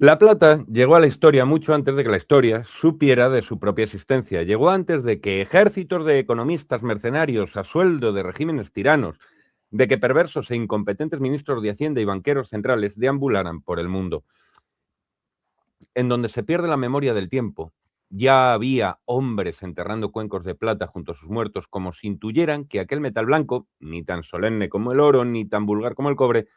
La plata llegó a la historia mucho antes de que la historia supiera de su propia existencia. Llegó antes de que ejércitos de economistas mercenarios a sueldo de regímenes tiranos, de que perversos e incompetentes ministros de Hacienda y banqueros centrales deambularan por el mundo. En donde se pierde la memoria del tiempo, ya había hombres enterrando cuencos de plata junto a sus muertos, como si intuyeran que aquel metal blanco, ni tan solemne como el oro, ni tan vulgar como el cobre,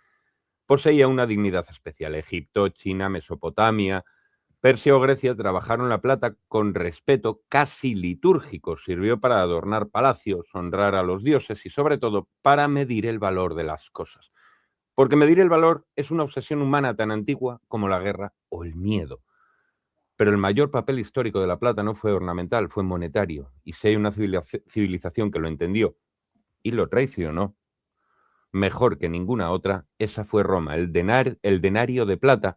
poseía una dignidad especial. Egipto, China, Mesopotamia, Persia o Grecia trabajaron la plata con respeto casi litúrgico. Sirvió para adornar palacios, honrar a los dioses y, sobre todo, para medir el valor de las cosas. Porque medir el valor es una obsesión humana tan antigua como la guerra o el miedo. Pero el mayor papel histórico de la plata no fue ornamental, fue monetario. Y si hay una civilización que lo entendió y lo traicionó, mejor que ninguna otra, esa fue Roma. El denario de plata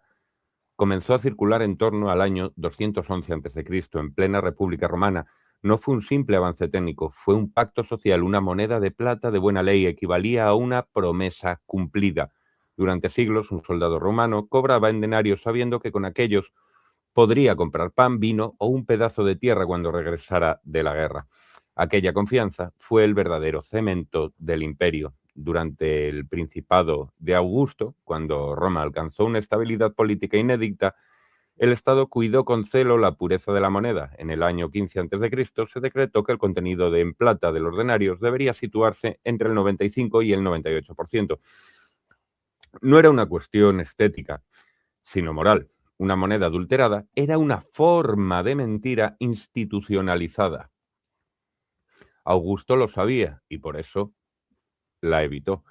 comenzó a circular en torno al año 211 a.C., en plena República Romana. No fue un simple avance técnico, fue un pacto social. Una moneda de plata de buena ley equivalía a una promesa cumplida. Durante siglos, un soldado romano cobraba en denarios sabiendo que con aquellos podría comprar pan, vino o un pedazo de tierra cuando regresara de la guerra. Aquella confianza fue el verdadero cemento del imperio. Durante el principado de Augusto, cuando Roma alcanzó una estabilidad política inédita, el Estado cuidó con celo la pureza de la moneda. En el año 15 a.C. se decretó que el contenido en plata de los denarios debería situarse entre el 95 y el 98%. No era una cuestión estética, sino moral. Una moneda adulterada era una forma de mentira institucionalizada. Augusto lo sabía y por eso la evitó.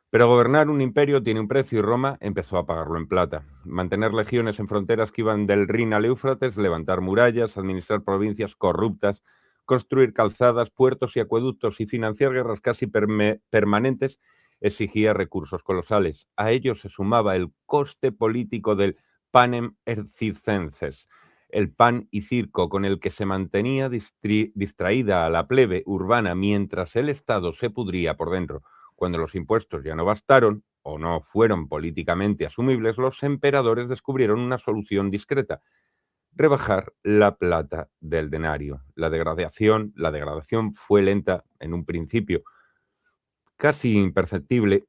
Pero gobernar un imperio tiene un precio y Roma empezó a pagarlo en plata. Mantener legiones en fronteras que iban del Rin al Éufrates, levantar murallas, administrar provincias corruptas, construir calzadas, puertos y acueductos y financiar guerras casi permanentes exigía recursos colosales. A ello se sumaba el coste político del panem circenses, el pan y circo con el que se mantenía distraída a la plebe urbana mientras el Estado se pudría por dentro. Cuando los impuestos ya no bastaron o no fueron políticamente asumibles, los emperadores descubrieron una solución discreta: rebajar la plata del denario. La degradación fue lenta en un principio, casi imperceptible.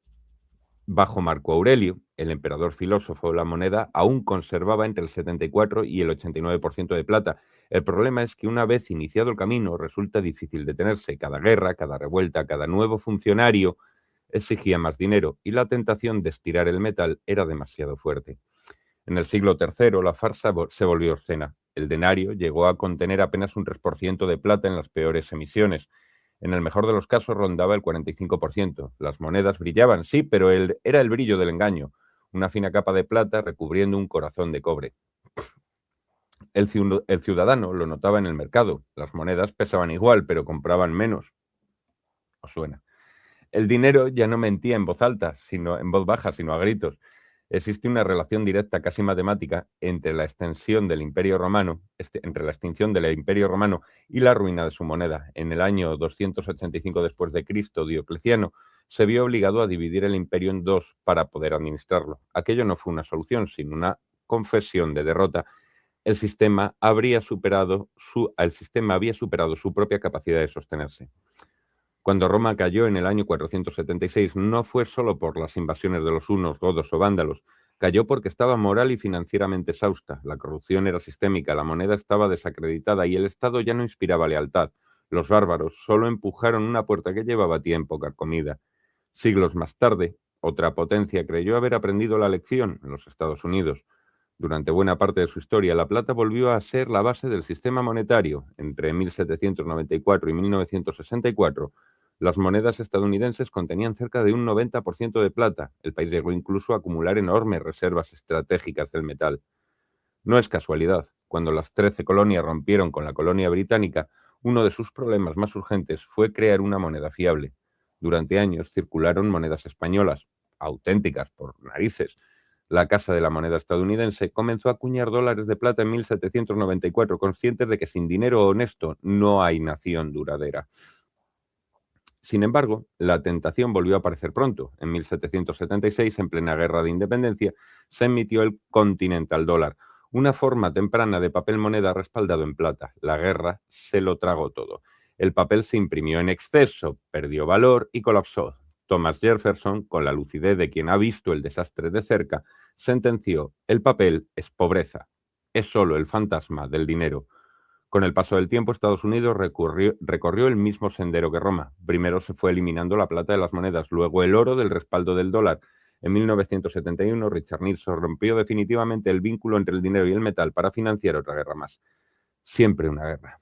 Bajo Marco Aurelio, el emperador filósofo, la moneda aún conservaba entre el 74 y el 89% de plata. El problema es que una vez iniciado el camino resulta difícil detenerse. Cada guerra, cada revuelta, cada nuevo funcionario exigía más dinero y la tentación de estirar el metal era demasiado fuerte. En el siglo III la farsa se volvió obscena. El denario llegó a contener apenas un 3% de plata en las peores emisiones. En el mejor de los casos rondaba el 45%. Las monedas brillaban, sí, pero era el brillo del engaño, una fina capa de plata recubriendo un corazón de cobre. El ciudadano lo notaba en el mercado. Las monedas pesaban igual, pero compraban menos. ¿Os suena? El dinero ya no mentía en voz alta, sino en voz baja, sino a gritos. Existe una relación directa, casi matemática, entre la extinción del Imperio Romano, y la ruina de su moneda. En el año 285 después de Cristo, Diocleciano se vio obligado a dividir el imperio en dos para poder administrarlo. Aquello no fue una solución, sino una confesión de derrota. El sistema había superado su propia capacidad de sostenerse. Cuando Roma cayó en el año 476, no fue solo por las invasiones de los hunos, godos o vándalos. Cayó porque estaba moral y financieramente exhausta. La corrupción era sistémica, la moneda estaba desacreditada y el Estado ya no inspiraba lealtad. Los bárbaros solo empujaron una puerta que llevaba tiempo carcomida. Siglos más tarde, otra potencia creyó haber aprendido la lección, en los Estados Unidos. Durante buena parte de su historia, la plata volvió a ser la base del sistema monetario. Entre 1794 y 1964, las monedas estadounidenses contenían cerca de un 90% de plata. El país llegó incluso a acumular enormes reservas estratégicas del metal. No es casualidad. Cuando las 13 colonias rompieron con la colonia británica, uno de sus problemas más urgentes fue crear una moneda fiable. Durante años circularon monedas españolas, auténticas por narices. La Casa de la Moneda estadounidense comenzó a acuñar dólares de plata en 1794, conscientes de que sin dinero honesto no hay nación duradera. Sin embargo, la tentación volvió a aparecer pronto. En 1776, en plena guerra de independencia, se emitió el Continental Dollar, una forma temprana de papel moneda respaldado en plata. La guerra se lo tragó todo. El papel se imprimió en exceso, perdió valor y colapsó. Thomas Jefferson, con la lucidez de quien ha visto el desastre de cerca, sentenció: el papel es pobreza, es solo el fantasma del dinero. Con el paso del tiempo, Estados Unidos recorrió el mismo sendero que Roma. Primero se fue eliminando la plata de las monedas, luego el oro del respaldo del dólar. En 1971, Richard Nixon rompió definitivamente el vínculo entre el dinero y el metal para financiar otra guerra más. Siempre una guerra,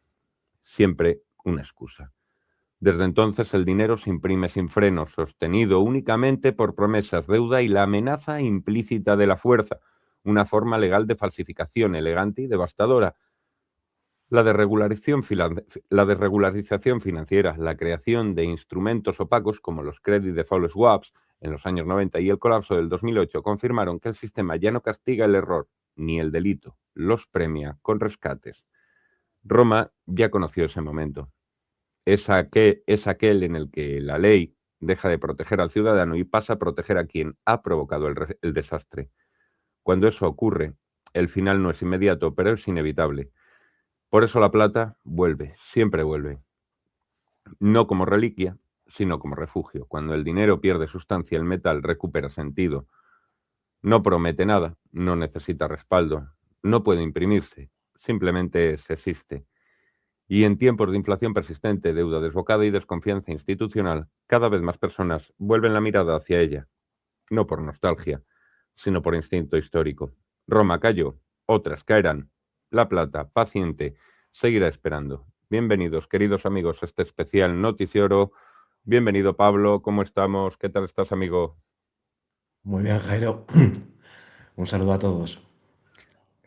siempre una excusa. Desde entonces, el dinero se imprime sin freno, sostenido únicamente por promesas, deuda y la amenaza implícita de la fuerza, una forma legal de falsificación elegante y devastadora. La desregularización financiera, la creación de instrumentos opacos como los credit default swaps en los años 90 y el colapso del 2008 confirmaron que el sistema ya no castiga el error ni el delito, los premia con rescates. Roma ya conoció ese momento. Es aquel en el que la ley deja de proteger al ciudadano y pasa a proteger a quien ha provocado el desastre. Cuando eso ocurre, el final no es inmediato, pero es inevitable. Por eso la plata vuelve, siempre vuelve. No como reliquia, sino como refugio. Cuando el dinero pierde sustancia, el metal recupera sentido. No promete nada, no necesita respaldo, no puede imprimirse, simplemente existe. Y en tiempos de inflación persistente, deuda desbocada y desconfianza institucional, cada vez más personas vuelven la mirada hacia ella, no por nostalgia, sino por instinto histórico. Roma cayó, otras caerán. La plata, paciente, seguirá esperando. Bienvenidos, queridos amigos, a este especial noticiero. Bienvenido, Pablo. ¿Cómo estamos? ¿Qué tal estás, amigo? Muy bien, Jairo. Un saludo a todos.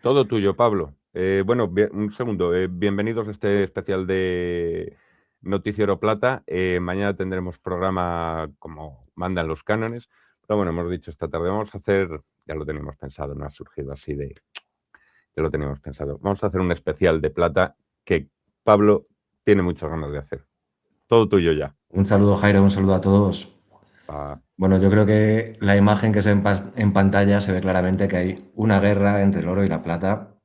Todo tuyo, Pablo. Bueno, un segundo. Bienvenidos a este especial de Noticiero Plata. Mañana tendremos programa como mandan los cánones. Pero bueno, hemos dicho esta tarde, vamos a hacer, ya lo teníamos pensado, no ha surgido así de, ya lo teníamos pensado. Vamos a hacer un especial de plata que Pablo tiene muchas ganas de hacer. Todo tuyo ya. Un saludo, Jairo. Un saludo a todos. Ah, Bueno, yo creo que la imagen que se ve en pantalla se ve claramente que hay una guerra entre el oro y la plata.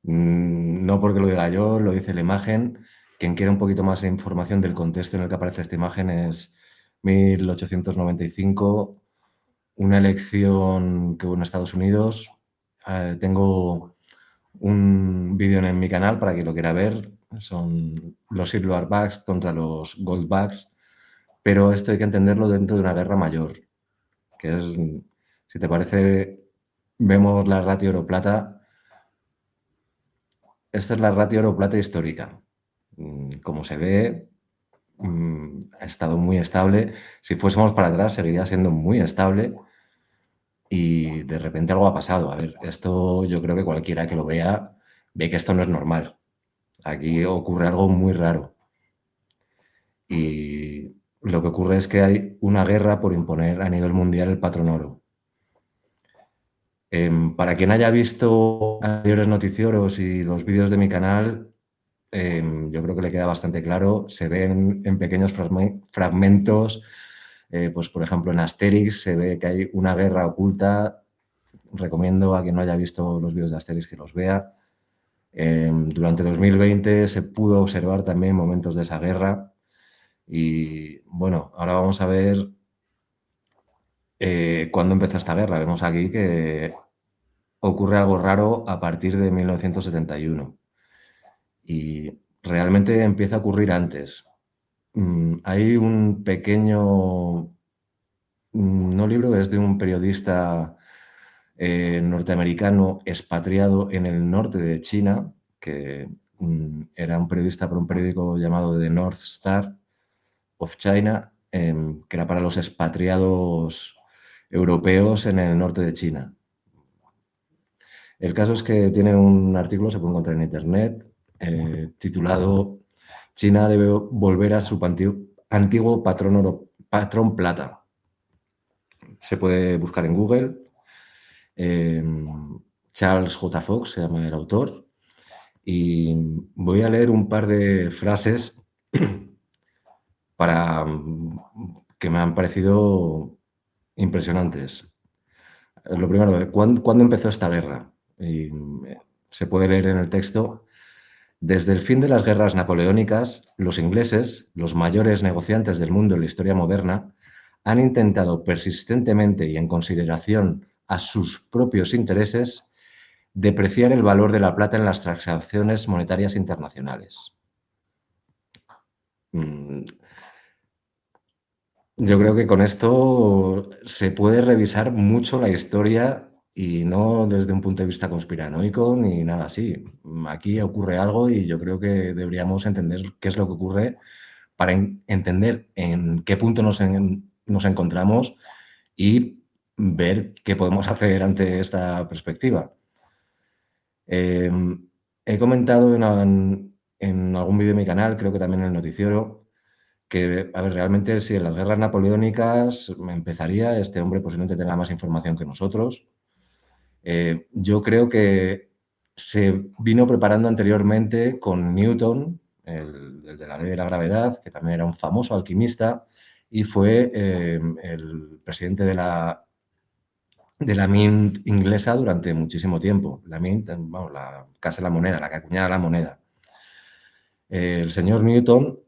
No porque lo diga yo, lo dice la imagen. Quien quiera un poquito más de información del contexto en el que aparece esta imagen es 1895, una elección que hubo en Estados Unidos. Tengo un vídeo en mi canal para quien lo quiera ver. Son los silverbacks contra los goldbacks, pero esto hay que entenderlo dentro de una guerra mayor, que es, si te parece, vemos la ratio oro-plata. Esta es la ratio oro-plata histórica. Como se ve, ha estado muy estable. Si fuésemos para atrás, seguiría siendo muy estable. Y de repente algo ha pasado. A ver, esto yo creo que cualquiera que lo vea ve que esto no es normal. Aquí ocurre algo muy raro. Y lo que ocurre es que hay una guerra por imponer a nivel mundial el patrón oro. Para quien haya visto anteriores noticieros y los vídeos de mi canal, yo creo que le queda bastante claro. Se ven en pequeños fragmentos, pues por ejemplo en Asterix se ve que hay una guerra oculta. Recomiendo a quien no haya visto los vídeos de Asterix que los vea. Durante 2020 se pudo observar también momentos de esa guerra. Y bueno, ahora vamos a ver cuándo empezó esta guerra. Vemos aquí que ocurre algo raro a partir de 1971 y realmente empieza a ocurrir antes. Hay un pequeño, no libro, es de un periodista norteamericano expatriado en el norte de China, que era un periodista para un periódico llamado The North Star of China, que era para los expatriados europeos en el norte de China. El caso es que tiene un artículo, se puede encontrar en internet, titulado China debe volver a su antiguo patrón plata. Se puede buscar en Google. Charles J. Fox se llama el autor. Y voy a leer un par de frases para que me han parecido impresionantes. Lo primero, ¿cuándo empezó esta guerra? Y se puede leer en el texto. Desde el fin de las guerras napoleónicas, los ingleses, los mayores negociantes del mundo en la historia moderna, han intentado persistentemente y en consideración a sus propios intereses depreciar el valor de la plata en las transacciones monetarias internacionales. Yo creo que con esto se puede revisar mucho la historia y no desde un punto de vista conspiranoico ni nada así. Aquí ocurre algo y yo creo que deberíamos entender qué es lo que ocurre para entender en qué punto nos encontramos y ver qué podemos hacer ante esta perspectiva. He comentado en algún vídeo de mi canal, creo que también en el noticiero, que, a ver, realmente si en las guerras napoleónicas empezaría, este hombre posiblemente tenga más información que nosotros. Yo creo que se vino preparando anteriormente con Newton, el de la ley de la gravedad, que también era un famoso alquimista y fue el presidente de la Mint inglesa durante muchísimo tiempo. La Mint, vamos, la casa de la moneda, la que acuñaba la moneda. El señor Newton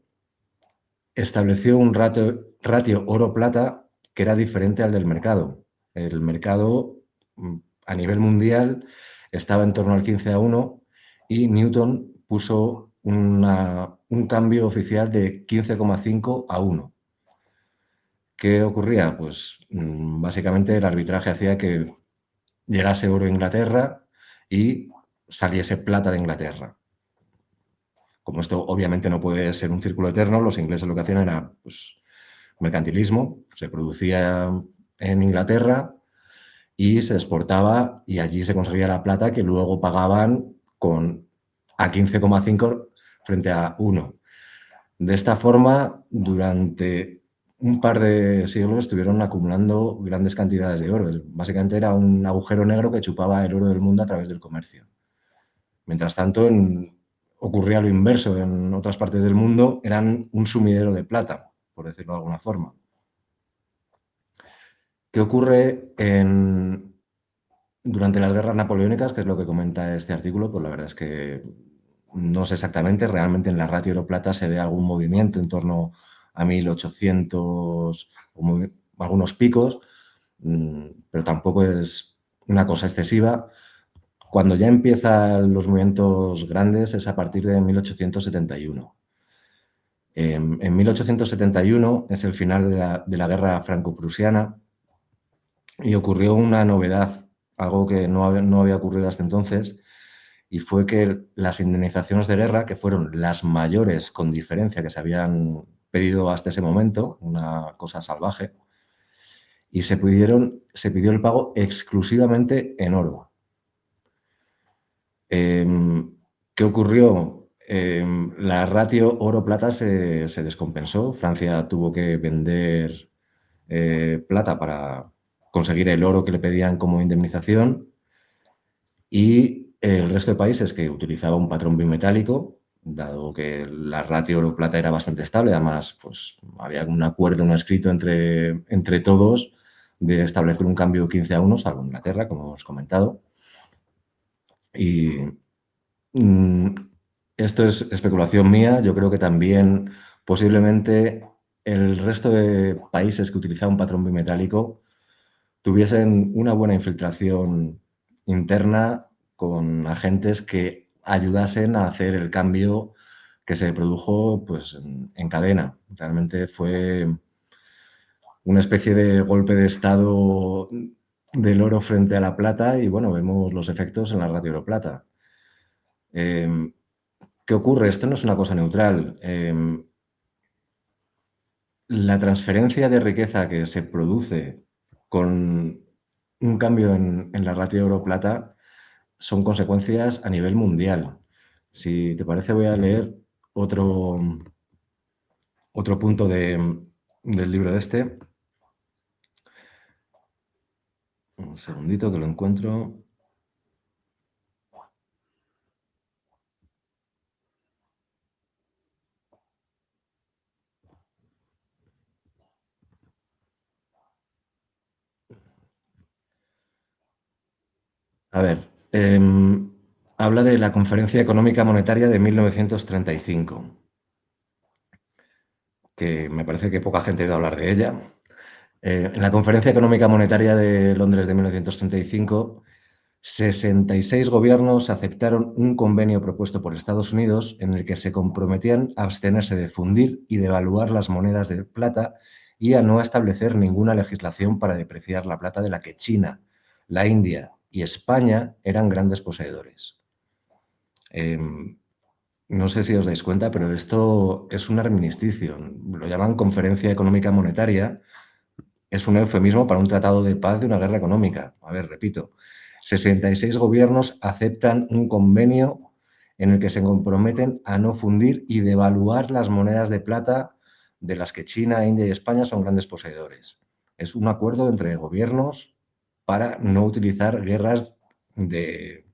estableció un ratio oro-plata que era diferente al del mercado. El mercado a nivel mundial estaba en torno al 15:1 y Newton puso un cambio oficial de 15,5:1. ¿Qué ocurría? Pues básicamente el arbitraje hacía que llegase oro a Inglaterra y saliese plata de Inglaterra. Como esto obviamente no puede ser un círculo eterno, los ingleses lo que hacían era pues, mercantilismo, se producía en Inglaterra y se exportaba y allí se conseguía la plata que luego pagaban a 15,5 frente a 1. De esta forma, durante un par de siglos estuvieron acumulando grandes cantidades de oro. Básicamente era un agujero negro que chupaba el oro del mundo a través del comercio. Mientras tanto, ocurría lo inverso. En otras partes del mundo eran un sumidero de plata, por decirlo de alguna forma. ¿Qué ocurre durante las guerras napoleónicas? Que es lo que comenta este artículo, pues la verdad es que no sé exactamente. Realmente en la ratio oro-plata se ve algún movimiento en torno a 1800, algunos picos, pero tampoco es una cosa excesiva. Cuando ya empiezan los movimientos grandes es a partir de 1871. En 1871 es el final de la guerra franco-prusiana y ocurrió una novedad, algo que no había ocurrido hasta entonces, y fue que las indemnizaciones de guerra, que fueron las mayores con diferencia que se habían pedido hasta ese momento, una cosa salvaje, y se pidió el pago exclusivamente en oro. ¿Qué ocurrió? La ratio oro-plata se descompensó. Francia tuvo que vender plata para conseguir el oro que le pedían como indemnización y el resto de países que utilizaba un patrón bimetálico, dado que la ratio oro-plata era bastante estable, además pues, había un acuerdo no escrito entre todos de establecer un cambio 15:1, salvo Inglaterra, como hemos comentado. Y esto es especulación mía. Yo creo que también posiblemente el resto de países que utilizaban un patrón bimetálico tuviesen una buena infiltración interna con agentes que ayudasen a hacer el cambio que se produjo pues, en cadena. Realmente fue una especie de golpe de estado del oro frente a la plata y bueno, vemos los efectos en la ratio oro-plata. ¿Qué ocurre? Esto no es una cosa neutral. La transferencia de riqueza que se produce con un cambio en la ratio oro-plata son consecuencias a nivel mundial. Si te parece, voy a leer otro punto del libro de este. Un segundito que lo encuentro. A ver, habla de la Conferencia Económica Monetaria de 1935, que me parece que poca gente ha oído hablar de ella. En la Conferencia Económica Monetaria de Londres de 1935, 66 gobiernos aceptaron un convenio propuesto por Estados Unidos en el que se comprometían a abstenerse de fundir y devaluar las monedas de plata y a no establecer ninguna legislación para depreciar la plata de la que China, la India y España eran grandes poseedores. No sé si os dais cuenta, pero esto es un armisticio. Lo llaman Conferencia Económica Monetaria. Es un eufemismo para un tratado de paz de una guerra económica. A ver, repito, 66 gobiernos aceptan un convenio en el que se comprometen a no fundir y devaluar las monedas de plata de las que China, India y España son grandes poseedores. Es un acuerdo entre gobiernos para no utilizar guerras de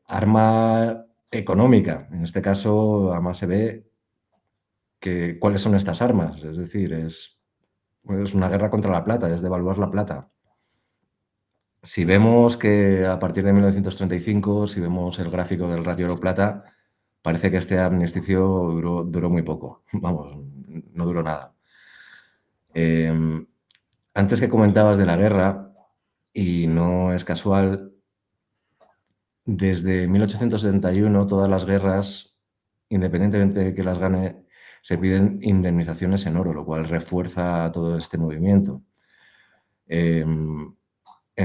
arma económica. En este caso, además se ve cuáles son estas armas. Es decir, es una guerra contra la plata, es devaluar la plata. Si vemos que a partir de 1935, si vemos el gráfico del ratio oro-plata, parece que este armisticio duró muy poco. Vamos, no duró nada. Antes que comentabas de la guerra, y no es casual, desde 1871 todas las guerras, independientemente de que las gane, se piden indemnizaciones en oro, lo cual refuerza todo este movimiento. En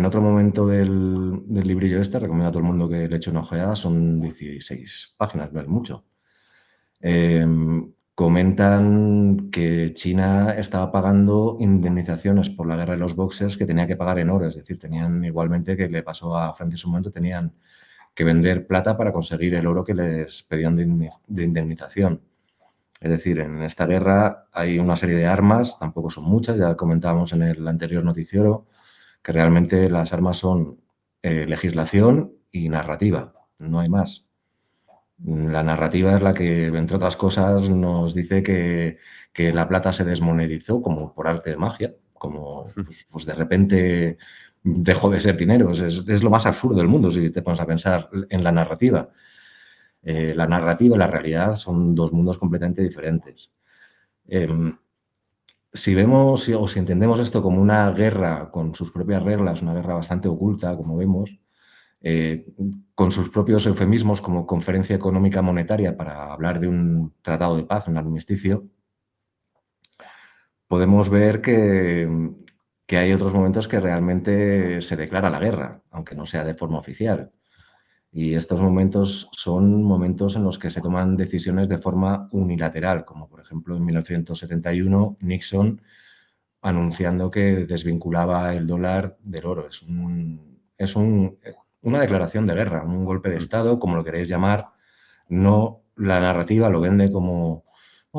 otro momento del librillo este, recomiendo a todo el mundo que le eche una ojeada, son 16 páginas, no es mucho. Comentan que China estaba pagando indemnizaciones por la guerra de los boxers que tenía que pagar en oro, es decir, tenían igualmente, que le pasó a Francia en su momento, tenían que vender plata para conseguir el oro que les pedían de indemnización. Es decir, en esta guerra hay una serie de armas, tampoco son muchas, ya comentábamos en el anterior noticiero, que realmente las armas son legislación y narrativa, no hay más. La narrativa es la que, entre otras cosas, nos dice que la plata se desmonetizó como por arte de magia, como pues de repente dejó de ser dinero. Es lo más absurdo del mundo si te pones a pensar en la narrativa. La narrativa y la realidad son dos mundos completamente diferentes. Si vemos o si entendemos esto como una guerra con sus propias reglas, una guerra bastante oculta, como vemos, con sus propios eufemismos como Conferencia Económica Monetaria para hablar de un tratado de paz, un armisticio, podemos ver que hay otros momentos que realmente se declara la guerra, aunque no sea de forma oficial. Y estos momentos son momentos en los que se toman decisiones de forma unilateral, como por ejemplo en 1971 Nixon anunciando que desvinculaba el dólar del oro. Es una declaración de guerra, un golpe de Estado, como lo queréis llamar. No, la narrativa lo vende como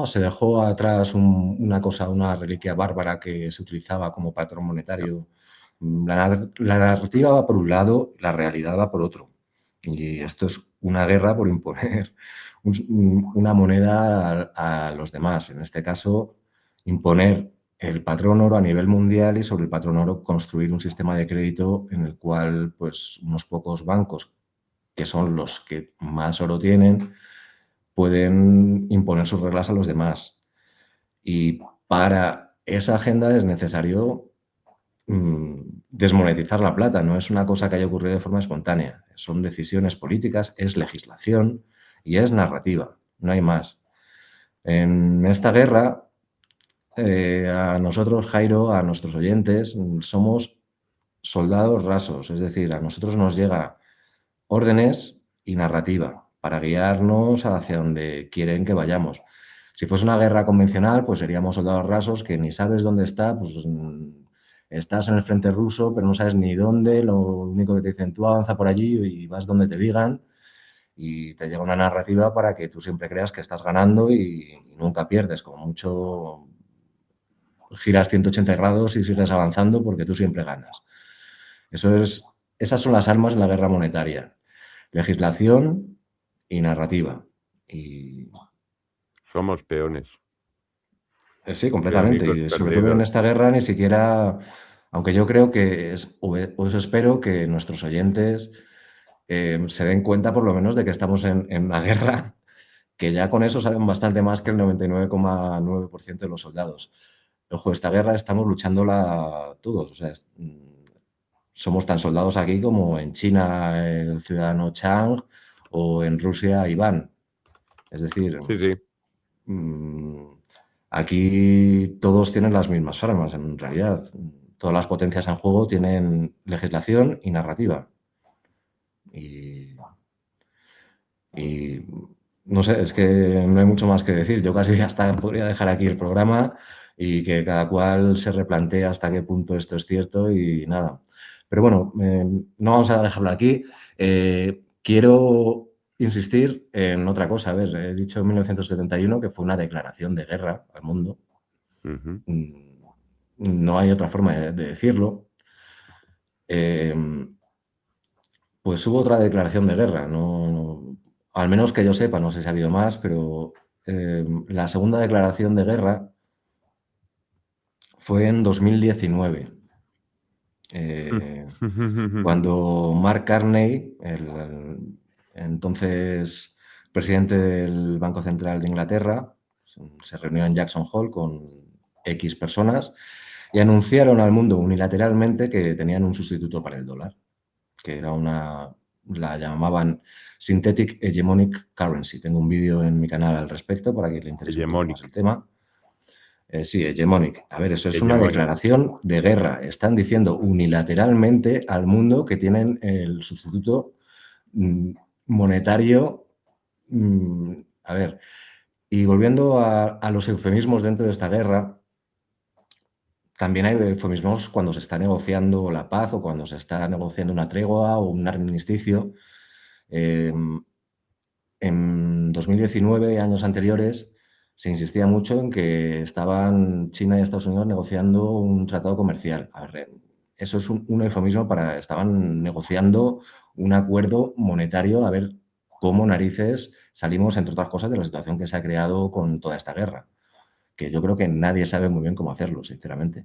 se dejó atrás una cosa, una reliquia bárbara que se utilizaba como patrón monetario. La narrativa va por un lado, la realidad va por otro. Y esto es una guerra por imponer una moneda a los demás. En este caso, imponer el patrón oro a nivel mundial y sobre el patrón oro construir un sistema de crédito en el cual pues unos pocos bancos, que son los que más oro tienen, pueden imponer sus reglas a los demás. Y para esa agenda es necesario desmonetizar la plata, no es una cosa que haya ocurrido de forma espontánea, son decisiones políticas, es legislación y es narrativa, no hay más. En esta guerra, a nosotros, Jairo, a nuestros oyentes, somos soldados rasos, es decir, a nosotros nos llega órdenes y narrativa para guiarnos hacia donde quieren que vayamos. Si fuese una guerra convencional, pues seríamos soldados rasos que ni sabes dónde está, pues estás en el frente ruso, pero no sabes ni dónde, lo único que te dicen, tú avanza por allí y vas donde te digan y te llega una narrativa para que tú siempre creas que estás ganando y nunca pierdes, como mucho giras 180 grados y sigues avanzando porque tú siempre ganas. Esas son las armas en la guerra monetaria. Legislación y narrativa. Y Somos peones. sí, completamente. Peónicos Y sobre todo en perdidos. esta guerra ni siquiera Aunque yo creo que o eso espero que nuestros oyentes se den cuenta por lo menos de que estamos en una guerra, que ya con eso saben bastante más que el 99,9% de los soldados. Ojo, esta guerra estamos luchándola todos, o sea, somos tan soldados aquí como en China el ciudadano Chang o en Rusia Iván. Es decir, Sí, sí. mm, aquí todos tienen las mismas armas, en realidad. Todas las potencias en juego tienen legislación y narrativa. Y, y no sé, es que no hay mucho más que decir. Yo casi hasta podría dejar aquí el programa y que cada cual se replantee hasta qué punto esto es cierto y nada. Pero bueno, no vamos a dejarlo aquí. Quiero insistir en otra cosa. A ver, he dicho en 1971 que fue una declaración de guerra al mundo. Ujú. Mm, No hay otra forma de decirlo. Eh, pues hubo otra declaración de guerra, al menos que yo sepa, no sé si ha habido más, pero la segunda declaración de guerra fue en 2019, eh, cuando Mark Carney, el entonces presidente del Banco Central de Inglaterra, se reunió en Jackson Hole con X personas y anunciaron al mundo unilateralmente que tenían un sustituto para el dólar, que era la llamaban Synthetic Hegemonic Currency. Tengo un vídeo en mi canal al respecto para que le interese un poquito más el Hegemonic. tema. Sí, hegemonic. A ver, eso es una Hegemonic. declaración de guerra. Están diciendo unilateralmente al mundo que tienen el sustituto mm, monetario. A ver, y volviendo a los eufemismos dentro de esta guerra, también hay eufemismos cuando se está negociando la paz o cuando se está negociando una tregua o un armisticio. Eh, en 2019 y años anteriores se insistía mucho en que estaban China y Estados Unidos negociando un tratado comercial. A ver, eso es un eufemismo para estaban negociando un acuerdo monetario a ver cómo narices salimos, entre otras cosas, de la situación que se ha creado con toda esta guerra, que yo creo que nadie sabe muy bien cómo hacerlo, sinceramente.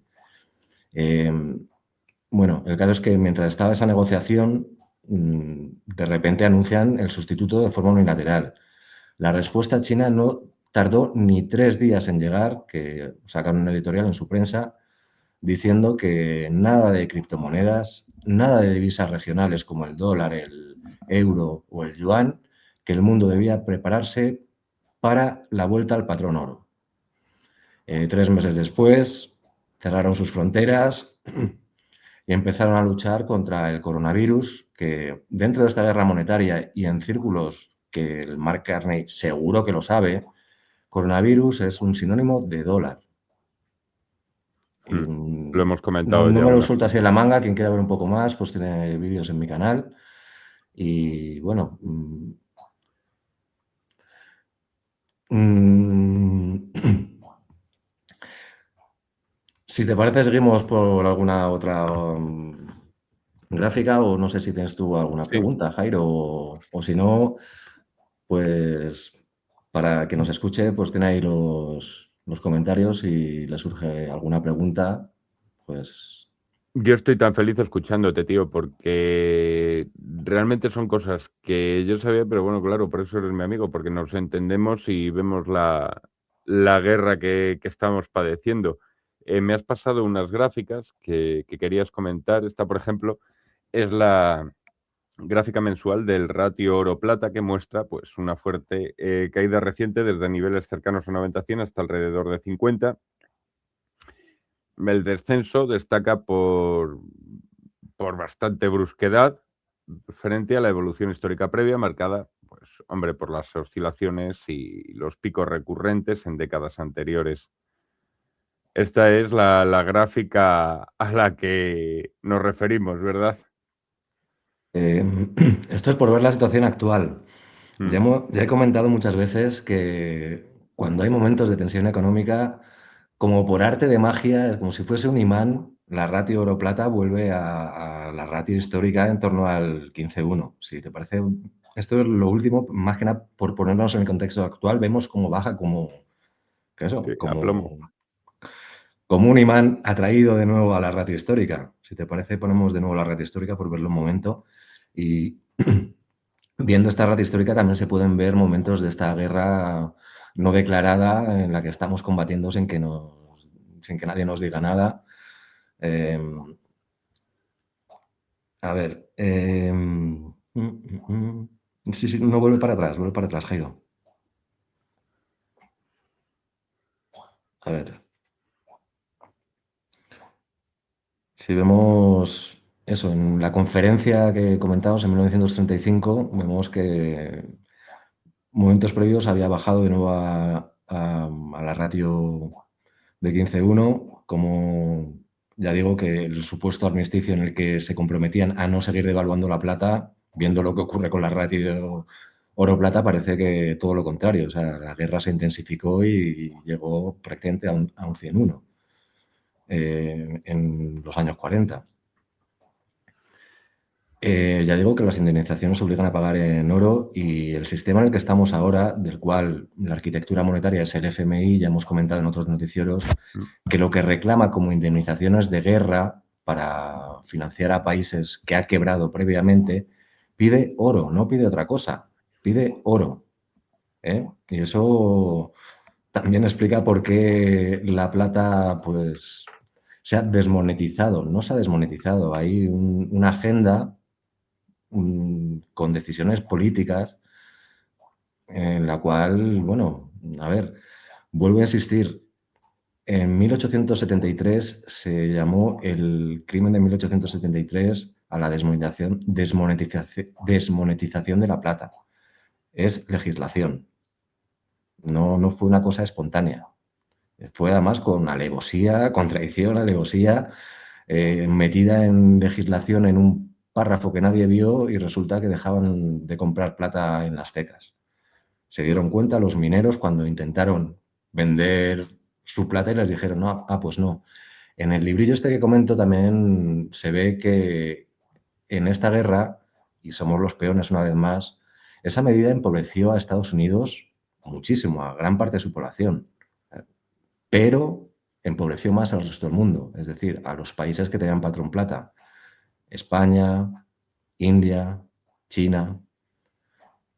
Eh, bueno, el caso es que mientras estaba esa negociación, de repente anuncian el sustituto de forma unilateral. La respuesta china no tardó ni 3 días en llegar, que sacaron un editorial en su prensa diciendo que nada de criptomonedas, nada de divisas regionales como el dólar, el euro o el yuan, que el mundo debía prepararse para la vuelta al patrón oro. 3 meses después cerraron sus fronteras y empezaron a luchar contra el coronavirus, que dentro de esta guerra monetaria y en círculos que el Mark Carney seguro que lo sabe, coronavirus es un sinónimo de dólar. Y, Mm. Lo hemos no, comentado no ya me lo una. suelto así en la manga, quien quiera ver un poco más, pues tiene vídeos en mi canal. Y bueno, si te parece, seguimos por alguna otra gráfica o no sé si tienes tú alguna Sí. pregunta, Jairo, o si no, pues para que nos escuche, pues tiene ahí los comentarios y le surge alguna pregunta, pues Yo estoy tan feliz escuchándote, tío, porque realmente son cosas que yo sabía, pero bueno, claro, por eso eres mi amigo, porque nos entendemos y vemos la guerra que estamos padeciendo. Me has pasado unas gráficas que querías comentar. Esta, por ejemplo, es la gráfica mensual del ratio oro-plata que muestra pues, una fuerte caída reciente desde niveles cercanos a 90-100 hasta alrededor de 50. El descenso destaca por bastante brusquedad frente a la evolución histórica previa, marcada, pues, hombre, por las oscilaciones y los picos recurrentes en décadas anteriores. Esta es la gráfica a la que nos referimos, ¿verdad? eh, esto es por ver la situación actual. Mm, Ya he comentado muchas veces que cuando hay momentos de tensión económica, como por arte de magia, como si fuese un imán, la ratio oro-plata vuelve a la ratio histórica en torno al 15:1. Si te parece, esto es lo último, más que nada por ponernos en el contexto actual, vemos cómo baja, como, que eso, sí, a plomo. como un imán atraído de nuevo a la ratio histórica. Si te parece, ponemos de nuevo la ratio histórica por verlo un momento. Y viendo esta ratio histórica también se pueden ver momentos de esta guerra no declarada en la que estamos combatiendo sin que nadie nos diga nada. Eh, a ver. Sí, sí, no vuelve para atrás, Jairo. A ver. Si vemos eso, en la conferencia que comentamos en 1935, vemos que momentos previos había bajado de nuevo a la ratio de 15:1, como ya digo que el supuesto armisticio en el que se comprometían a no seguir devaluando la plata, viendo lo que ocurre con la ratio oro-plata, parece que todo lo contrario. O sea, la guerra se intensificó y llegó prácticamente a un 100:1 en los años 40. Ya digo que las indemnizaciones obligan a pagar en oro y el sistema en el que estamos ahora, del cual la arquitectura monetaria es el FMI, ya hemos comentado en otros noticieros, que lo que reclama como indemnizaciones de guerra para financiar a países que ha quebrado previamente, pide oro, no pide otra cosa, pide oro. ¿Eh? Y eso también explica por qué la plata pues, se ha desmonetizado. No se ha desmonetizado, hay una agenda con decisiones políticas en la cual, bueno, a ver, vuelvo a insistir, en 1873 se llamó el crimen de 1873 a la desmonetización de la plata. Es legislación, no fue una cosa espontánea. Fue además con alevosía, contradicción, alevosía, metida en legislación en un párrafo que nadie vio y resulta que dejaban de comprar plata en las tecas. Se dieron cuenta los mineros cuando intentaron vender su plata y les dijeron, no, pues no. En el librillo este que comento también se ve que en esta guerra, y somos los peones una vez más, esa medida empobreció a Estados Unidos muchísimo, a gran parte de su población, pero empobreció más al resto del mundo, es decir, a los países que tenían patrón plata, España, India, China,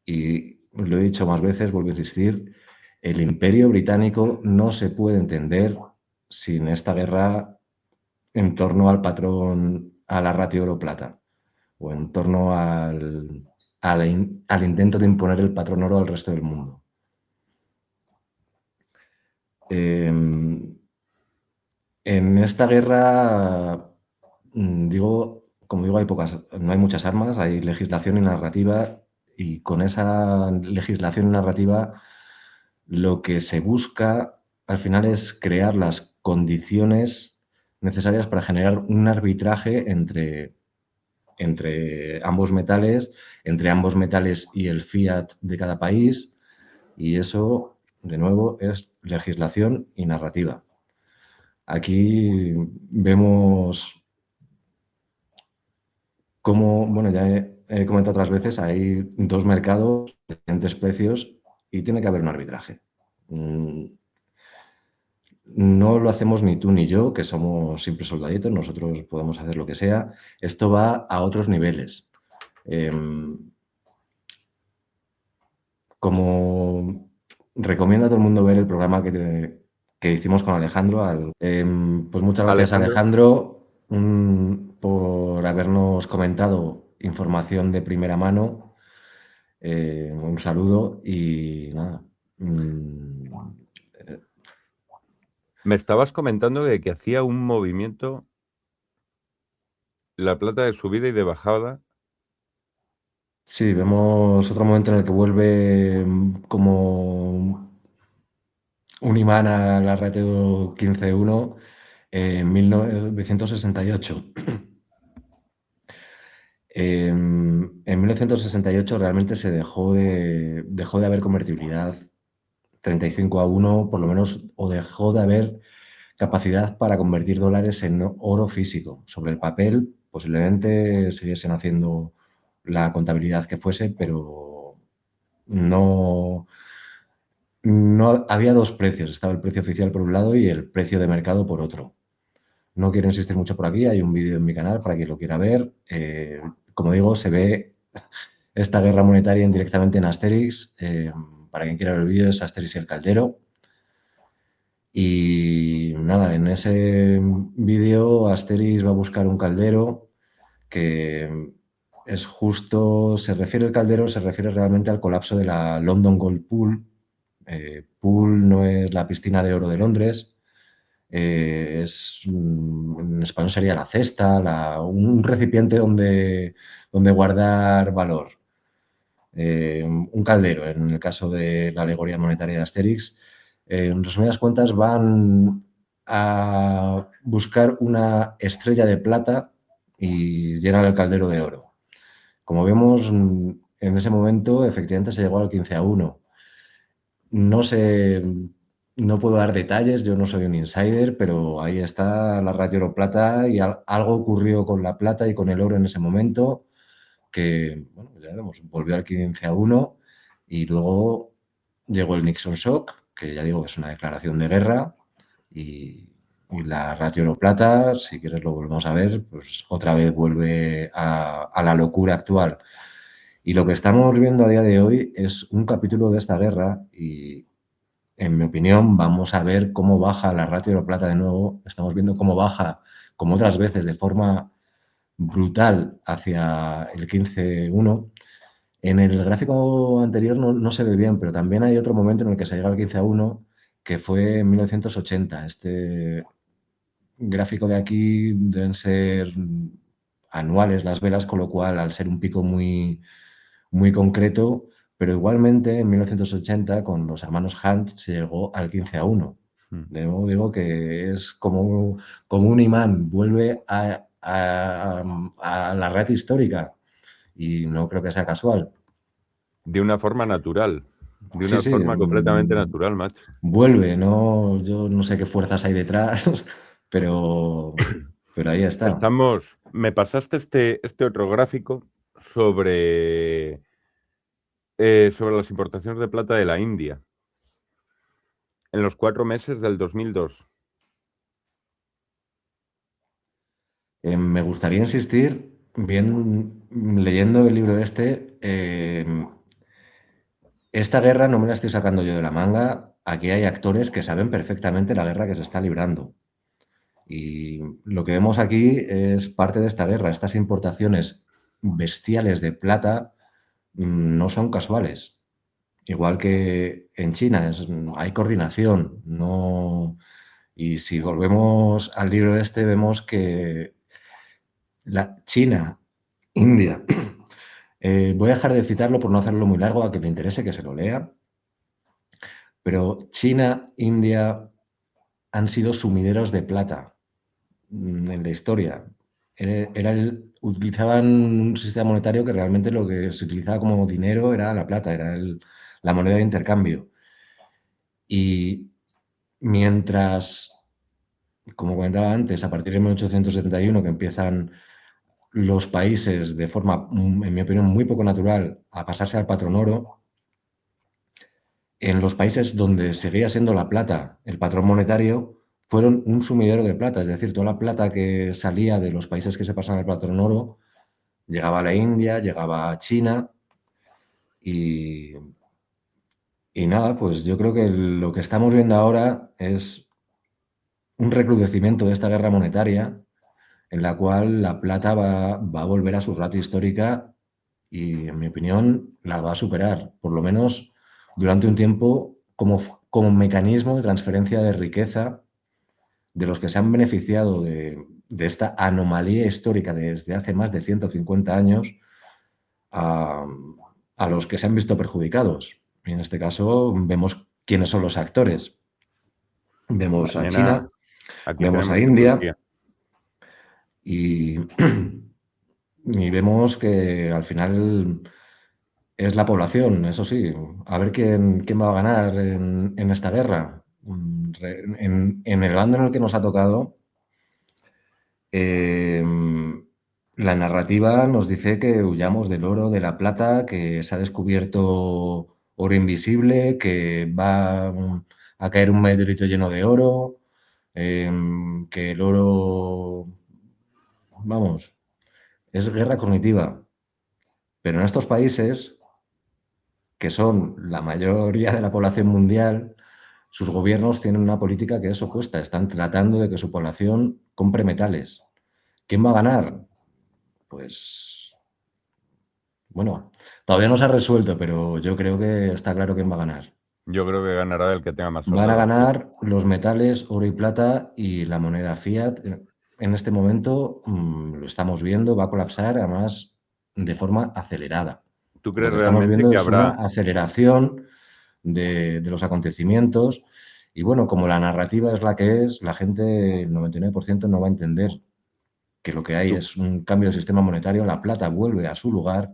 y lo he dicho más veces, vuelvo a insistir, el imperio británico no se puede entender sin esta guerra en torno al patrón, a la ratio oro-plata, o en torno al intento de imponer el patrón oro al resto del mundo. En esta guerra, como digo, no hay muchas armas, hay legislación y narrativa, y con esa legislación y narrativa lo que se busca al final es crear las condiciones necesarias para generar un arbitraje entre ambos metales, y el fiat de cada país, y eso, de nuevo, es legislación y narrativa. Aquí vemos cómo, bueno, ya he comentado otras veces, hay dos mercados, diferentes precios y tiene que haber un arbitraje. No lo hacemos ni tú ni yo, que somos siempre soldaditos, nosotros podemos hacer lo que sea. Esto va a otros niveles. Como recomiendo a todo el mundo ver el programa que hicimos con Alejandro, pues muchas gracias Alejandro, Alejandro por habernos comentado información de primera mano. Un saludo y nada. me estabas comentando que hacía un movimiento la plata de subida y de bajada. Sí, vemos otro momento en el que vuelve como un imán a la ratio 15:1 en 1968. En 1968 realmente se dejó de haber convertibilidad 35:1, por lo menos, o dejó de haber capacidad para convertir dólares en oro físico. Sobre el papel, posiblemente siguiesen haciendo la contabilidad que fuese, pero no, no había dos precios. Estaba el precio oficial por un lado y el precio de mercado por otro. No quiero insistir mucho por aquí. Hay un vídeo en mi canal para quien lo quiera ver. Como digo, se ve esta guerra monetaria indirectamente en Asterix. Para quien quiera ver el vídeo, es Asterix y el Caldero. Y nada, en ese vídeo Asterix va a buscar un caldero que es justo, se refiere realmente al colapso de la London Gold Pool. Pool no es la piscina de oro de Londres, en español sería la cesta, un recipiente donde guardar valor. Un caldero, en el caso de la alegoría monetaria de Asterix. En resumidas cuentas, van a buscar una estrella de plata y llenar el caldero de oro. Como vemos, en ese momento efectivamente se llegó al 15-1. No sé, no puedo dar detalles, yo no soy un insider, pero ahí está la ratio oro-plata y algo ocurrió con la plata y con el oro en ese momento que, bueno, ya vemos, volvió al 15-1 y luego llegó el Nixon Shock, que ya digo que es una declaración de guerra y la ratio oro-plata, si quieres lo volvemos a ver, pues otra vez vuelve a la locura actual. Y lo que estamos viendo a día de hoy es un capítulo de esta guerra y, en mi opinión, vamos a ver cómo baja la ratio oro-plata de nuevo. Estamos viendo cómo baja, como otras veces, de forma brutal hacia el 15-1. En el gráfico anterior no se ve bien, pero también hay otro momento en el que se llega al 15-1, que fue en 1980. Este gráfico de aquí deben ser anuales las velas, con lo cual, al ser un pico muy, muy concreto, pero igualmente en 1980 con los hermanos Hunt se llegó al 15-1. De nuevo digo que es como un imán, vuelve a la red histórica y no creo que sea casual. De una forma natural, de Sí, una sí, forma completamente natural, macho. vuelve, no, yo no sé qué fuerzas hay detrás, pero ahí está. Me pasaste este otro gráfico sobre las importaciones de plata de la India en los 4 meses del 2002. Me gustaría insistir, bien, leyendo el libro esta guerra no me la estoy sacando yo de la manga. Aquí hay actores que saben perfectamente la guerra que se está librando. Y lo que vemos aquí es parte de esta guerra. Estas importaciones bestiales de plata no son casuales. Igual que en China, hay coordinación. No... Y si volvemos al libro vemos que la China, India, voy a dejar de citarlo por no hacerlo muy largo, a que le interese que se lo lea, pero China, India han sido sumideros de plata en la historia. Utilizaban un sistema monetario que realmente lo que se utilizaba como dinero era la plata, era la moneda de intercambio. Y mientras, como comentaba antes, a partir de 1871 que empiezan los países de forma, en mi opinión, muy poco natural a pasarse al patrón oro, en los países donde seguía siendo la plata el patrón monetario, fueron un sumidero de plata, es decir, toda la plata que salía de los países que se pasaban al patrón oro llegaba a la India, llegaba a China y, y nada, pues yo creo que lo que estamos viendo ahora es un recrudecimiento de esta guerra monetaria en la cual la plata va a volver a su ratio histórica y, en mi opinión, la va a superar, por lo menos durante un tiempo, como mecanismo de transferencia de riqueza de los que se han beneficiado de esta anomalía histórica desde hace más de 150 años a, a los que se han visto perjudicados. Y en este caso vemos quiénes son los actores. Vemos a China, Mañana aquí vemos a tenemos India tecnología. y, y vemos que al final es la población, eso sí. A ver quién va a ganar en esta guerra. En el bando en el que nos ha tocado, eh, la narrativa nos dice que huyamos del oro, de la plata, que se ha descubierto oro invisible, que va a caer un meteorito lleno de oro, que el oro, vamos, es guerra cognitiva. Pero en estos países, que son la mayoría de la población mundial, sus gobiernos tienen una política que es opuesta. Están tratando de que su población compre metales. ¿Quién va a ganar? Pues, bueno, todavía no se ha resuelto, pero yo creo que está claro quién va a ganar. Yo creo que ganará el que tenga más Van a soldados. ganar los metales, oro y plata y la moneda fiat. En este momento lo estamos viendo, va a colapsar además de forma acelerada. ¿Tú Lo crees que estamos realmente viendo que es una habrá? aceleración de los acontecimientos y bueno, como la narrativa es la que es, la gente, el 99% no va a entender que lo que hay ¿Tú, es un cambio de sistema monetario, la plata vuelve a su lugar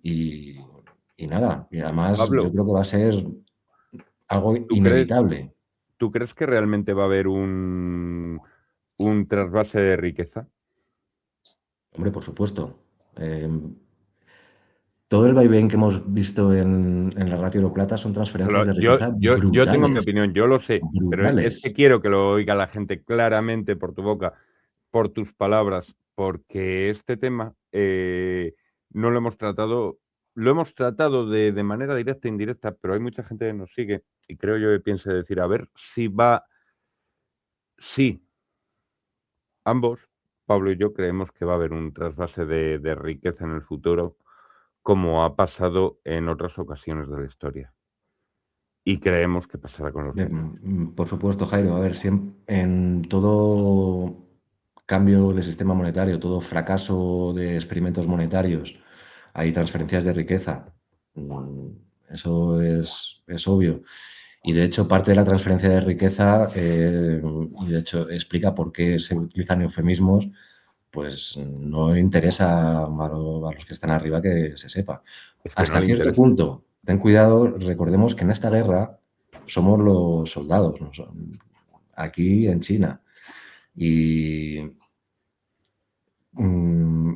y, y nada, y además yo Pablo, creo que va a ser algo ¿tú crees, inevitable. tú crees que realmente va a haber un trasvase de riqueza? Hombre, por supuesto. Eh, Todo el vaivén que hemos visto en la ratio de plata son transferencias de riqueza Yo tengo mi brutales, opinión, yo lo sé, pero es que brutales. quiero que lo oiga la gente claramente por tu boca, por tus palabras, porque este tema no lo hemos tratado de manera directa e indirecta, pero hay mucha gente que nos sigue y creo yo que piense decir, a ver si va, sí, ambos, Pablo y yo, creemos que va a haber un trasvase de riqueza en el futuro, como ha pasado en otras ocasiones de la historia. Y creemos que pasará con los metales. Por supuesto, Jairo, a ver, en todo cambio de sistema monetario, todo fracaso de experimentos monetarios, hay transferencias de riqueza. Mm, Eso es obvio. Y de hecho, parte de la transferencia de riqueza, y de hecho explica por qué se utilizan eufemismos, pues no interesa a los que están arriba que se sepa. Es que no Hasta le cierto interesa. punto, ten cuidado, recordemos que en esta guerra somos los soldados, ¿no? Aquí en China. Y mm,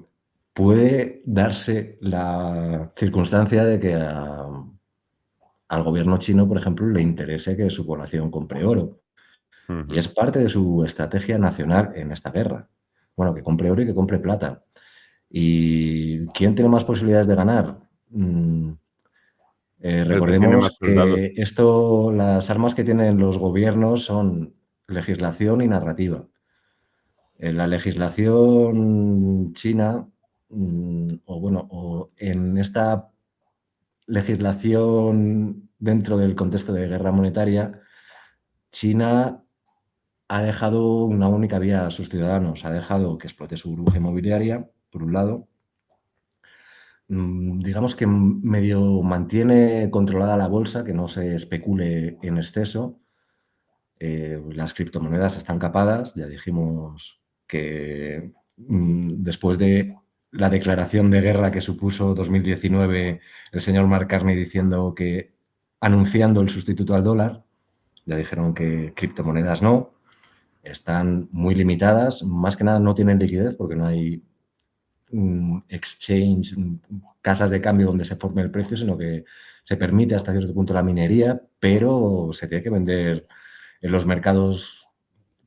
puede darse la circunstancia de que al gobierno chino, por ejemplo, le interese que su población compre oro. Y Ujú. es parte de su estrategia nacional en esta guerra. Bueno, que compre oro y que compre plata. ¿Y quién tiene más posibilidades de ganar? El que tiene más Recordemos soldados. que esto, las armas que tienen los gobiernos son legislación y narrativa. La legislación china, o bueno, o en esta legislación dentro del contexto de guerra monetaria, China ha dejado una única vía a sus ciudadanos, ha dejado que explote su burbuja inmobiliaria, por un lado, digamos que medio mantiene controlada la bolsa, que no se especule en exceso. Las criptomonedas están capadas, ya dijimos que después de la declaración de guerra que supuso 2019 el señor Mark Carney diciendo que anunciando el sustituto al dólar, ya dijeron que criptomonedas no, están muy limitadas, más que nada no tienen liquidez porque no hay exchange, casas de cambio donde se forme el precio, sino que se permite hasta cierto punto la minería, pero se tiene que vender en los mercados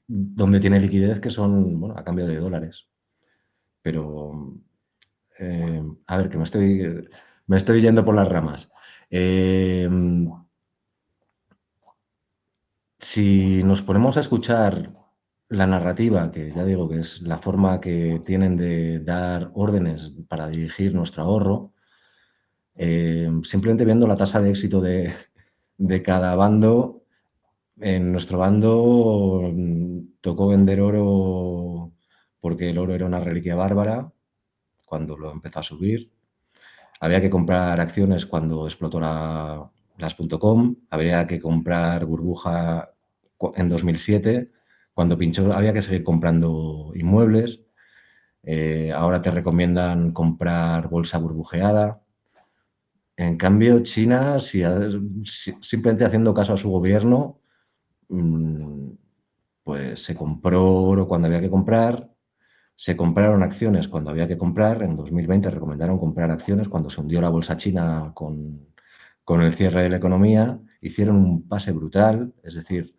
donde tiene liquidez, que son, bueno, a cambio de dólares. Pero, a ver, que me estoy yendo por las ramas. Eh, si nos ponemos a escuchar la narrativa, que ya digo que es la forma que tienen de dar órdenes para dirigir nuestro ahorro, simplemente viendo la tasa de éxito de cada bando, en nuestro bando tocó vender oro porque el oro era una reliquia bárbara cuando lo empezó a subir. Había que comprar acciones cuando explotó las .com. Había que comprar burbuja en 2007. Cuando pinchó había que seguir comprando inmuebles. Ahora te recomiendan comprar bolsa burbujeada. En cambio, China, simplemente haciendo caso a su gobierno, mm, pues se compró oro cuando había que comprar, se compraron acciones cuando había que comprar. En 2020 recomendaron comprar acciones cuando se hundió la bolsa china con el cierre de la economía, hicieron un pase brutal, es decir,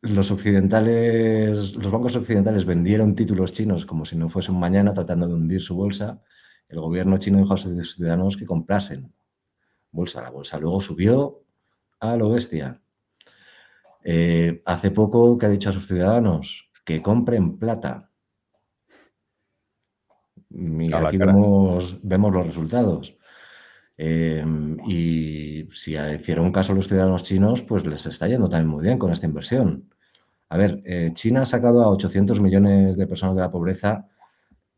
los bancos occidentales vendieron títulos chinos como si no fuese un mañana, tratando de hundir su bolsa. El gobierno chino dijo a sus ciudadanos que comprasen bolsa. La bolsa luego subió a lo bestia. Hace poco que ha dicho a sus ciudadanos que compren plata. Y A la aquí cara. vemos los resultados. Y si hicieron caso a los ciudadanos chinos, pues les está yendo también muy bien con esta inversión. A ver, China ha sacado a 800 millones de personas de la pobreza,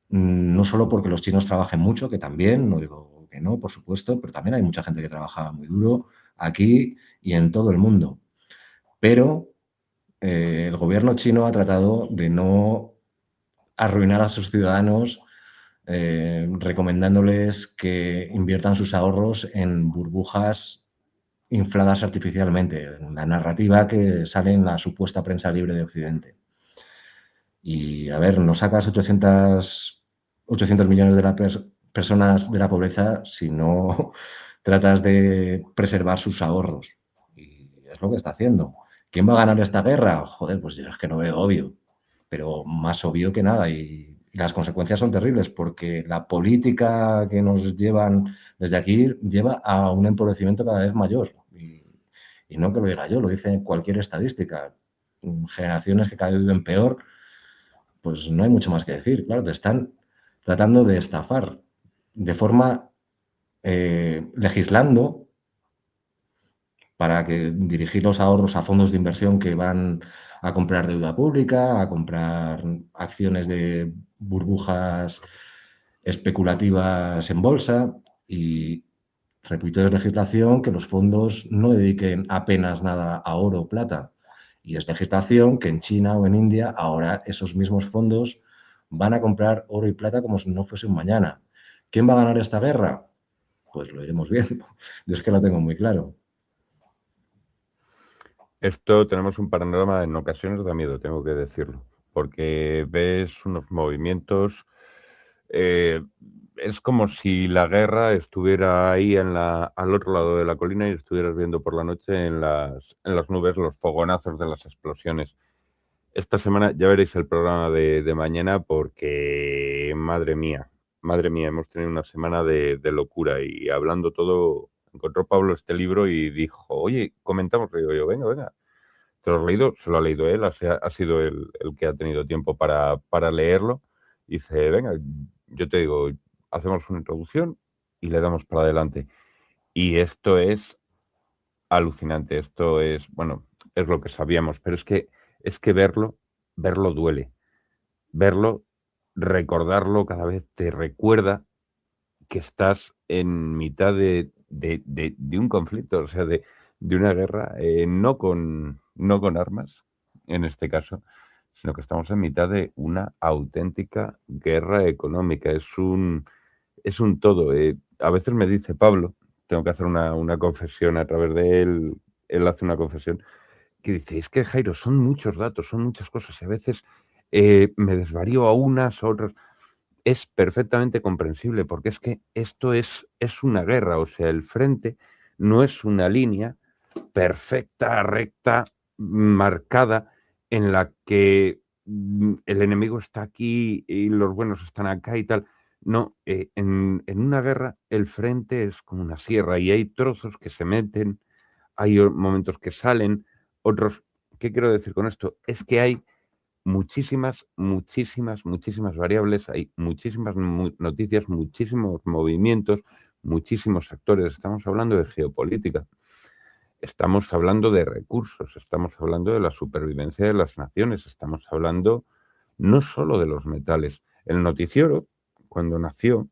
no solo porque los chinos trabajen mucho, que también, no digo que no, por supuesto, pero también hay mucha gente que trabaja muy duro aquí y en todo el mundo. Pero el gobierno chino ha tratado de no arruinar a sus ciudadanos, recomendándoles que inviertan sus ahorros en burbujas infladas artificialmente, en la narrativa que sale en la supuesta prensa libre de Occidente. Y a ver, no sacas 800 millones de personas de la pobreza si no tratas de preservar sus ahorros. Y es lo que está haciendo. ¿Quién va a ganar esta guerra? Joder, pues yo es que no veo obvio, pero más obvio que nada. Y las consecuencias son terribles porque la política que nos llevan desde aquí lleva a un empobrecimiento cada vez mayor. Y no que lo diga yo, lo dice cualquier estadística. Generaciones que cada vez viven peor, pues no hay mucho más que decir. Claro, te están tratando de estafar de forma legislando para que dirigir los ahorros a fondos de inversión que van a comprar deuda pública, a comprar acciones de burbujas especulativas en bolsa y, repito, es legislación que los fondos no dediquen apenas nada a oro o plata. Y es legislación que en China o en India ahora esos mismos fondos van a comprar oro y plata como si no fuese un mañana. ¿Quién va a ganar esta guerra? Pues lo iremos viendo. Yo es que lo tengo muy claro. Esto tenemos un panorama, en ocasiones da miedo, tengo que decirlo, porque ves unos movimientos, eh, es como si la guerra estuviera ahí al otro lado de la colina y estuvieras viendo por la noche en las nubes los fogonazos de las explosiones. Esta semana ya veréis el programa de mañana porque, madre mía, hemos tenido una semana de locura y hablando todo, encontró Pablo este libro y dijo, oye, comentamos, le digo yo, venga, venga. ¿Te lo has leído? Se lo ha leído él, ha sido el que ha tenido tiempo para leerlo. Y dice, venga, yo te digo, hacemos una introducción y le damos para adelante. Y esto es alucinante, esto es, bueno, es lo que sabíamos, pero es que verlo duele. Verlo, recordarlo cada vez te recuerda que estás en mitad de un conflicto, o sea, de una guerra, no con armas, en este caso, sino que estamos en mitad de una auténtica guerra económica. Es un todo. A veces me dice Pablo, tengo que hacer una confesión a través de él hace una confesión, que dice, es que Jairo, son muchos datos, son muchas cosas, y a veces me desvarío a unas, a otras. Es perfectamente comprensible, porque es que esto es una guerra, o sea, el frente no es una línea perfecta, recta, marcada, en la que el enemigo está aquí y los buenos están acá y tal. No, en una guerra el frente es como una sierra y hay trozos que se meten, hay momentos que salen, otros. ¿Qué quiero decir con esto? Es que hay muchísimas, muchísimas, muchísimas variables, hay muchísimas noticias, muchísimos movimientos, muchísimos actores. Estamos hablando de geopolítica, estamos hablando de recursos, estamos hablando de la supervivencia de las naciones, estamos hablando no solo de los metales. El noticiero, cuando nació,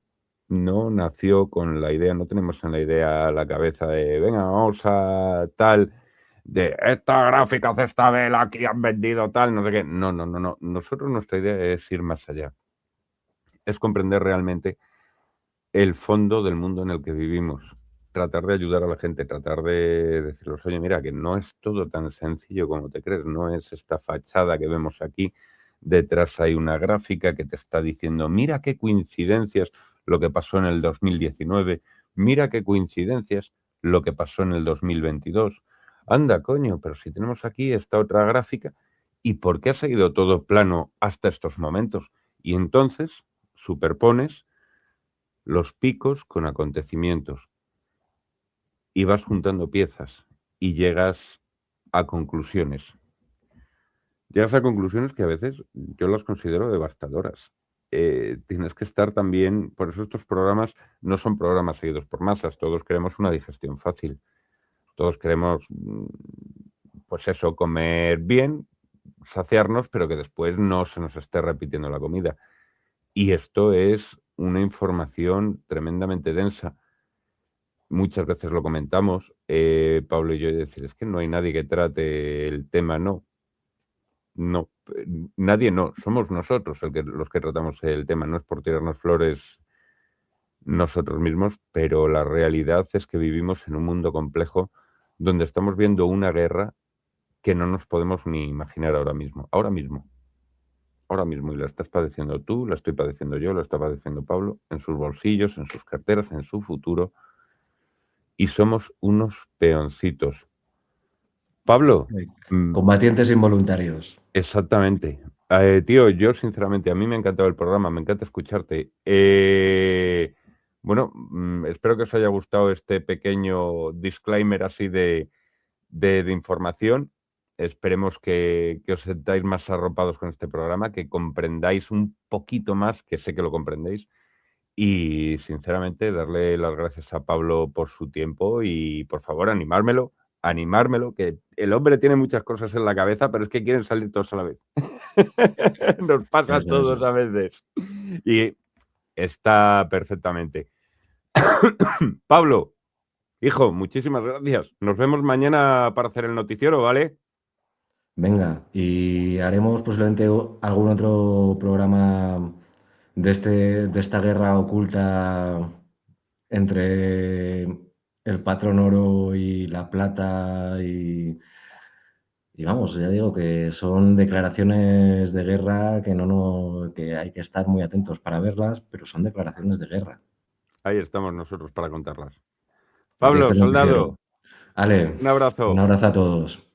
no nació con la idea, no tenemos en la idea la cabeza de, venga, vamos a tal, de esta gráfica de esta vela aquí han vendido tal, no sé qué. No, no, no, no. Nosotros nuestra idea es ir más allá. Es comprender realmente el fondo del mundo en el que vivimos. Tratar de ayudar a la gente, tratar de decirles, oye, mira, que no es todo tan sencillo como te crees, no es esta fachada que vemos aquí. Detrás hay una gráfica que te está diciendo, mira qué coincidencias lo que pasó en el 2019 Mira qué coincidencias lo que pasó en el 2022. Anda, coño, pero si tenemos aquí esta otra gráfica, ¿y por qué ha seguido todo plano hasta estos momentos? Y entonces superpones los picos con acontecimientos y vas juntando piezas y llegas a conclusiones. Llegas a conclusiones que a veces yo las considero devastadoras. Tienes que estar también, por eso estos programas no son programas seguidos por masas, todos queremos una digestión fácil, todos queremos, pues eso, comer bien, saciarnos, pero que después no se nos esté repitiendo la comida. Y esto es una información tremendamente densa. Muchas veces lo comentamos, Pablo y yo, y decir, es que no hay nadie que trate el tema, no. No, nadie no, somos nosotros los que tratamos el tema, no es por tirarnos flores nosotros mismos, pero la realidad es que vivimos en un mundo complejo donde estamos viendo una guerra que no nos podemos ni imaginar ahora mismo, y la estás padeciendo tú, la estoy padeciendo yo, la está padeciendo Pablo, en sus bolsillos, en sus carteras, en su futuro, y somos unos peoncitos. Pablo, Combatientes involuntarios. exactamente. Tío, yo sinceramente, a mí me ha encantado el programa, me encanta escucharte. Bueno, espero que os haya gustado este pequeño disclaimer así de información. Esperemos que os sentáis más arropados con este programa, que comprendáis un poquito más, que sé que lo comprendéis. Y sinceramente, darle las gracias a Pablo por su tiempo y por favor, animármelo, que el hombre tiene muchas cosas en la cabeza, pero es que quieren salir todos a la vez. Nos pasa a todos a veces. Y está perfectamente. Pablo, hijo, muchísimas gracias. Nos vemos mañana para hacer el noticiero, ¿vale? Venga, y haremos posiblemente algún otro programa de esta guerra oculta entre el patrón oro y la plata y vamos, ya digo que son declaraciones de guerra que hay que estar muy atentos para verlas, pero son declaraciones de guerra. Ahí estamos nosotros para contarlas. Aquí Pablo, está el noticiero. soldado, Ale, un un abrazo. abrazo a todos.